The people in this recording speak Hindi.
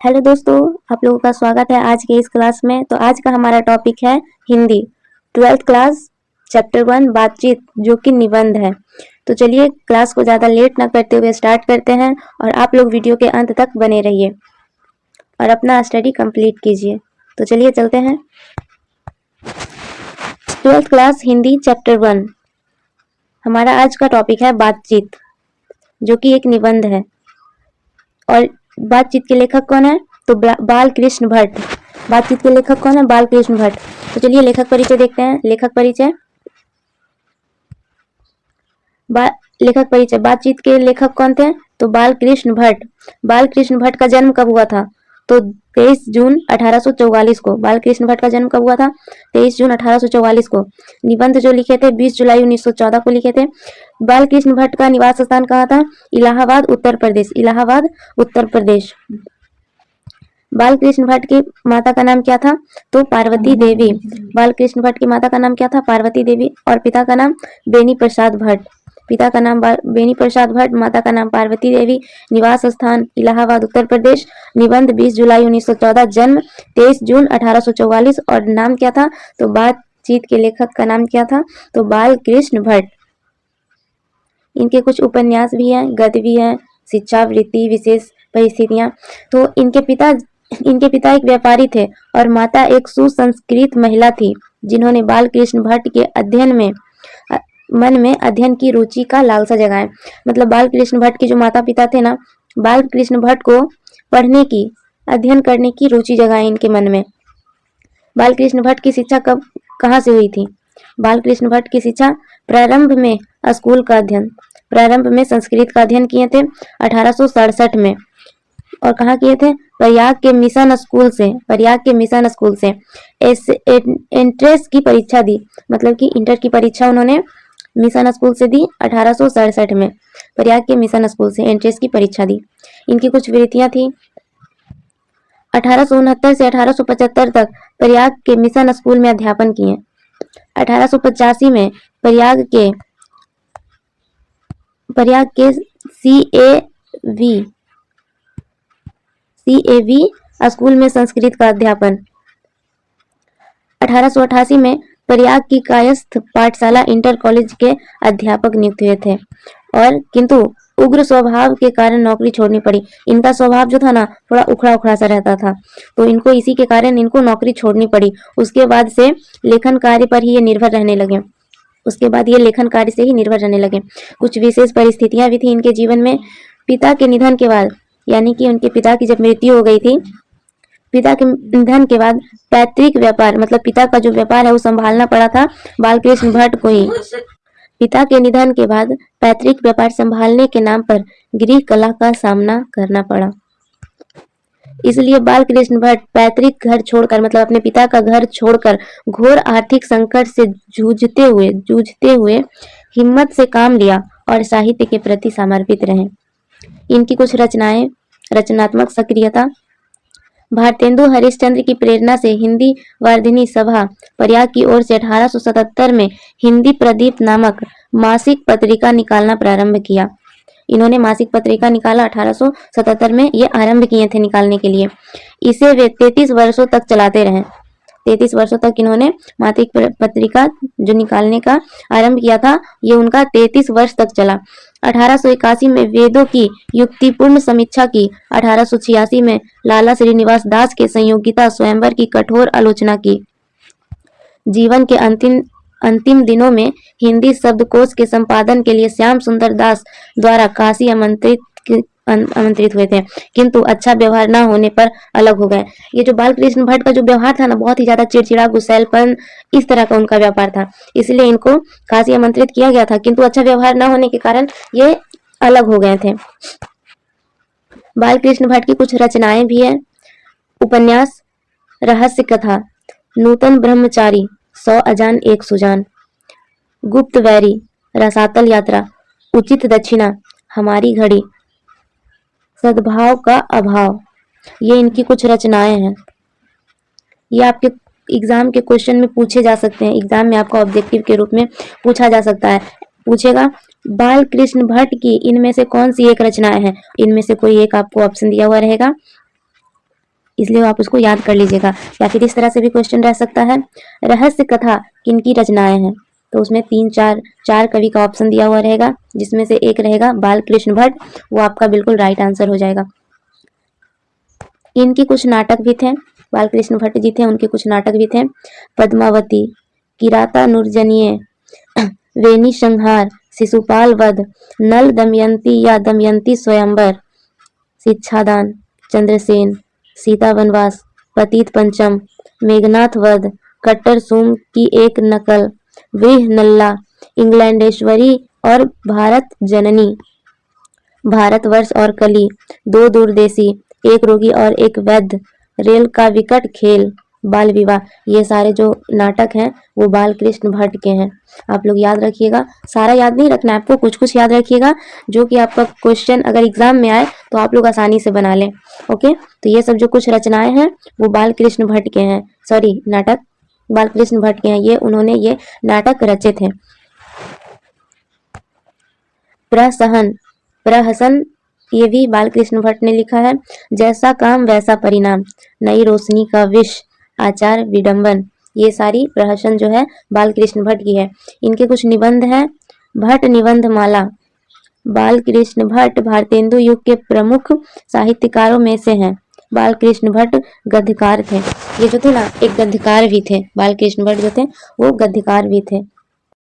हेलो दोस्तों, आप लोगों का स्वागत है आज के इस क्लास में। तो आज का हमारा टॉपिक है हिंदी 12th क्लास चैप्टर 1 बातचीत, जो कि निबंध है। तो चलिए क्लास को ज़्यादा लेट ना करते हुए स्टार्ट करते हैं और आप लोग वीडियो के अंत तक बने रहिए और अपना स्टडी कंप्लीट कीजिए। तो चलिए चलते हैं। 12th क्लास हिंदी चैप्टर 1 हमारा आज का टॉपिक है बातचीत, जो कि एक निबंध है। और बातचीत के लेखक कौन है? तो बाल कृष्ण भट्ट। बातचीत के लेखक कौन है? बाल कृष्ण भट्ट। तो चलिए लेखक परिचय देखते हैं। लेखक परिचय बातचीत के लेखक कौन थे? तो बाल कृष्ण भट्ट। बाल कृष्ण भट्ट का जन्म कब हुआ था? तो 23 जून 1844 को। बाल कृष्ण भट्ट का जन्म कब हुआ था? 23 जून 1844 को। निबंध जो लिखे थे 20 जुलाई 1914 को लिखे थे। बाल कृष्ण भट्ट का निवास स्थान कहाँ था? इलाहाबाद उत्तर प्रदेश। इलाहाबाद उत्तर प्रदेश। बाल कृष्ण भट्ट की माता का नाम क्या था? तो पार्वती देवी। बाल कृष्ण भट्ट की माता का नाम क्या था? पार्वती देवी। और पिता का नाम बेनी प्रसाद भट्ट। पिता का नाम बेनी प्रसाद भट्ट, माता का नाम पार्वती देवी। निवास स्थान इलाहाबाद उत्तर प्रदेश। निबंध 20 जुलाई 1914। जन्म 23 जून 1844। और नाम क्या था? तो बातचीत के लेखक का नाम क्या था? तो बाल कृष्ण भट्ट। इनके कुछ उपन्यास भी हैं, गद्य भी हैं, शिक्षावृत्ति, विशेष परिस्थितियां। तो इनके पिता एक व्यापारी थे और माता एक सुसंस्कृत महिला थी, जिन्होंने बाल कृष्ण भट्ट के मन में अध्ययन की रुचि का लालसा जगाया। मतलब बाल कृष्ण भट्ट के जो माता पिता थे ना, बाल कृष्ण भट्ट को पढ़ने की, अध्ययन करने की रुचि जगाई इनके मन में। बाल कृष्ण भट्ट की शिक्षा कहाँ से हुई थी? बाल कृष्ण भट्ट की शिक्षा प्रारंभ में संस्कृत का अध्ययन किए थे 1867 में। और कहाँ किए थे? प्रयाग के मिशन स्कूल से एंट्रेंस की परीक्षा दी। मतलब कि इंटर की परीक्षा उन्होंने मिशन स्कूल से दी 1867 में। प्रयाग के मिशन स्कूल से एंट्रेंस की परीक्षा दी। इनकी कुछ वृत्तियां थी। 1869 से 1875 तक प्रयाग के मिशन स्कूल में अध्यापन किए। 1885 में प्रयाग के CAV स्कूल में संस्कृत का अध्यापन। 1888 में प्रयाग की कायस्थ पाठशाला इंटर कॉलेज के अध्यापक नियुक्त हुए थे, और किंतु उग्र स्वभाव के कारण नौकरी छोड़नी पड़ी। इनका स्वभाव जो था ना, थोड़ा उखड़ा उखड़ा सा रहता था, तो इसी के कारण इनको नौकरी छोड़नी पड़ी। उसके बाद से लेखन कार्य पर ही ये निर्भर रहने लगे। कुछ विशेष परिस्थितियां भी थी इनके जीवन में। पिता के निधन के बाद, यानी कि उनके पिता की जब मृत्यु हो गई थी, पिता के निधन के बाद पैतृक व्यापार, मतलब पिता का जो व्यापार है वो संभालना पड़ा था बालकृष्ण भट्ट को ही। पिता के निधन के बाद पैतृक व्यापार संभालने के नाम पर गृह कलह का सामना करना पड़ा। इसलिए बालकृष्ण भट्ट पैतृक घर छोड़कर, मतलब अपने पिता का घर छोड़कर, घोर आर्थिक संकट से जूझते हुए हिम्मत से काम लिया और साहित्य के प्रति समर्पित रहे। इनकी कुछ रचनाएं। रचनात्मक सक्रियता। भारतेंदु हरिश्चंद्र की प्रेरणा से हिंदी वार्धिनी सभा प्रयाग की ओर से 1877 में हिंदी प्रदीप नामक मासिक पत्रिका निकालना प्रारंभ किया। इन्होंने मासिक पत्रिका निकाला 1877 में, ये आरंभ किए थे निकालने के लिए। इसे वे 33 वर्षों तक चलाते रहे। 33 वर्षों तक इन्होंने मासिक पत्रिका जो निकालने का आरंभ किया था, ये उनका 33 वर्ष तक चला। 1881 में वेदों की युक्तिपूर्ण समीक्षा की। 1886 में लाला श्रीनिवास दास के संयोगिता स्वयंवर की कठोर आलोचना की। जीवन के अंतिम दिनों में हिंदी शब्दकोश के संपादन के लिए श्याम सुंदर दास द्वारा काशी आमंत्रित हुए थे, किंतु अच्छा व्यवहार न होने पर अलग हो गए। ये जो बालकृष्ण भट्ट का जो व्यवहार था ना, बहुत ही ज्यादा चिड़चिड़ा, गुस्सैलपन, इस तरह का उनका व्यापार था, इसलिए इनको काशी आमंत्रित किया गया था, किंतु अच्छा व्यवहार न होने के कारण ये अलग हो गए थे। बालकृष्ण भट्ट की कुछ रचनाएं भी है। उपन्यास, रहस्य कथा, नूतन ब्रह्मचारी, 100 अजान एक सुजान, गुप्त वैरी, रसातल यात्रा, उचित दक्षिणा, हमारी घड़ी, सद्भाव का अभाव, ये इनकी कुछ रचनाएं हैं। ये आपके एग्जाम के क्वेश्चन में पूछे जा सकते हैं। एग्जाम में आपका ऑब्जेक्टिव के रूप में पूछा जा सकता है। पूछेगा बालकृष्ण भट्ट की इनमें से कौन सी एक रचनाएं हैं, इनमें से कोई एक आपको ऑप्शन दिया हुआ रहेगा। इसलिए आप उसको याद कर लीजिएगा। या फिर इस तरह से भी क्वेश्चन रह सकता है, रहस्य कथा किनकी रचनाएं हैं, तो उसमें चार कवि का ऑप्शन दिया हुआ रहेगा, जिसमें से एक रहेगा बाल कृष्ण भट्ट, वो आपका बिल्कुल राइट आंसर हो जाएगा। इनके कुछ नाटक भी थे, बाल कृष्ण भट्ट जी थे, उनके कुछ नाटक भी थे। पद्मावती, किराता नूरजनिये, वेणी संहार, शिशुपाल वध, नल दमयंती या दमयंती स्वयंवर, शिक्षादान, चंद्रसेन, सीता वनवास, पतित पंचम, मेघनाथ वध, कट्टर सोम की एक नकल, वेह नल्ला, इंग्लैंडेश्वरी और भारत जननी, भारतवर्ष और कली, दो दूरदेशी, एक रोगी और एक वैद्य, रेल का विकट खेल, बाल विवाह, ये सारे जो नाटक हैं वो बाल कृष्ण भट्ट के हैं। आप लोग याद रखिएगा, सारा याद नहीं रखना है आपको, कुछ कुछ याद रखिएगा जो कि आपका क्वेश्चन अगर एग्जाम में आए तो आप लोग आसानी से बना लें। ओके, तो ये सब जो कुछ रचनाएं हैं वो बाल कृष्ण भट्ट के हैं, सॉरी नाटक बाल कृष्ण भट्ट के हैं, ये उन्होंने ये नाटक रचे थे। प्रहसन, प्रहसन ये भी बाल कृष्ण भट्ट ने लिखा है। जैसा काम वैसा परिणाम, नई रोशनी का विष, आचार विडंबन, ये सारी प्रहसन जो है बाल कृष्ण भट्ट की है। इनके कुछ निबंध हैं, भट्ट निबंध माला। बाल कृष्ण भट्ट भारतेंदु युग के प्रमुख साहित्यकारों में से हैं। बाल कृष्ण भट्ट गद्यकार थे, ये जो थे ना एक गद्यकार भी थे, बाल कृष्ण भट्ट जो थे वो गद्यकार भी थे।